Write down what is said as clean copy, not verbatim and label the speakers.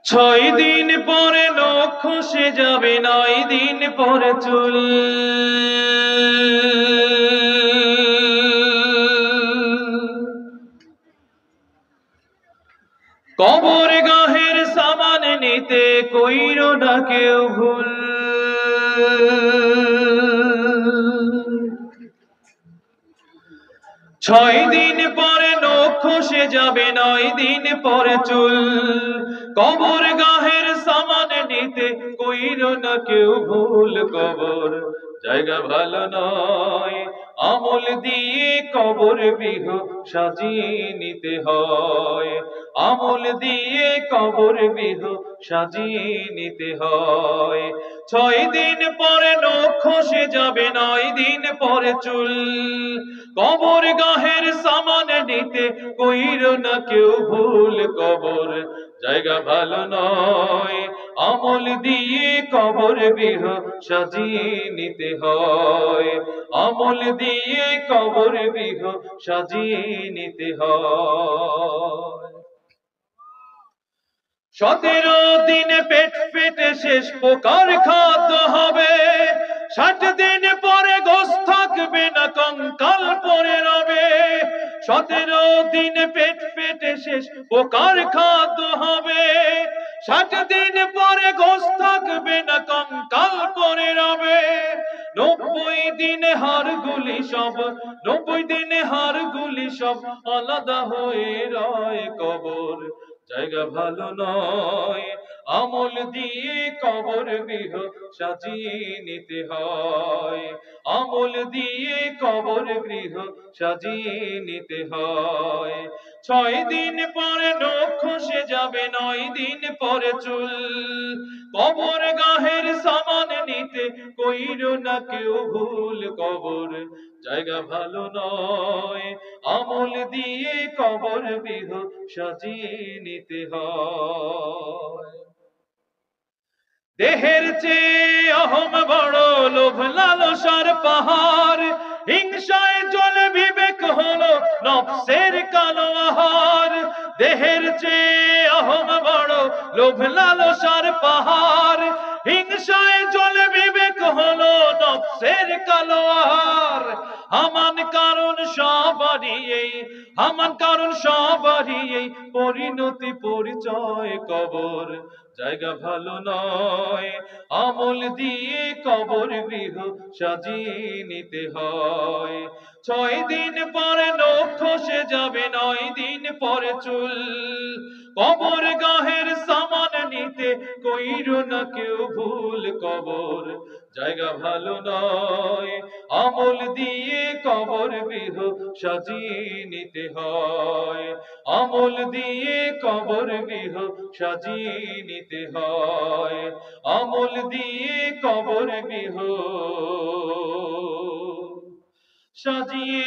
Speaker 1: 6 দিন পরে নখ খসে যাবে, 9 দিন পরে চুল। কবর গাহের সামান নিতে কইরো না কেউ ভুল। 6 দিন পরে নখ খসে যাবে, 9 দিন পরে চুল। কবর গাহের সামান নিতে কইরো না কেউ ভুল। কবর জায়গা ভালো নয়, আমল দিয়ে কবর গৃহ সাজিয়ে নিতে হয়। আমল দিয়ে কবর গৃহ সাজিয়ে নিতে হয়। 6 দিন পরে নখ খসে যাবে, 9 দিন পরে চুল। কবর গাহের সামান নিতে কইরো না কেউ ভুল। কবর জায়গা ভালো নয়, আমল দিয়ে কবর গৃহ সাজিয়ে নিতে হয়। আমল দিয়ে কবর গৃহ সাজিয়ে নিতে হয়। 17 দিনে পেট পেটে শেষ পোকার খাদ্য হবে। 60 দিন পরে গোশ থাকবে না, কঙ্কাল পরে রবে। 17 দিনে পেট পেটে শেষ পোকার খাদ্য হবে। 60 দিন পরে গোশ থাকবে না, কঙ্কাল পরে রবে। 90 দিনে হাড়গুলি সব, 90 দিনে হাড়গুলি সব আলাদা হয়ে রয়। কবর জায়গা ভালো নয়, আমল দিয়ে কবর গৃহ সাজিয়ে নিতে হয়। আমল দিয়ে কবর গৃহ সাজিয়ে নিতে হয়। 6 দিন পরে নখ খসে যাবে, 9 দিন পরে চুল। কবর গাহের সামান নিতে কইরো না কেউ ভুল। কবর জায়গা ভালো নয়, আমল দিয়ে কবর গৃহ সাজিয়ে নিতে হয়। দেহের চেয়ে অহম বড়, লোভ লালসার পাহাড়। হিংসায় জ্বলে বিবেক হলো নফসের কালো আহার। দেহের চেয়ে অহম বড়, লোভ লালসার পাহাড়। হিংসায় জ্বলে বিবেক হলো নফসের কালো আহার। হামান কারণ সবারই এই, হামান কারণ সবারই এই পরিণতি পরিচয়। কবর জায়গা ভালো নয়, আমল দিয়ে কবর গৃহ সাজিয়ে নিতে হয়। 6 দিন পরে নখ খসে যাবে, 9 দিন পরে চুল। কবর গাহের সামান নিতে কইরো না কেউ ভুল। কবর জায়গা ভালো নয়, আমল দিয়ে কবর গৃহ সাজিয়ে নিতে হয়। আমল দিয়ে কবর গৃহ সাজিয়ে নিতে হয়। আমল দিয়ে কবর গৃহ সাজিয়ে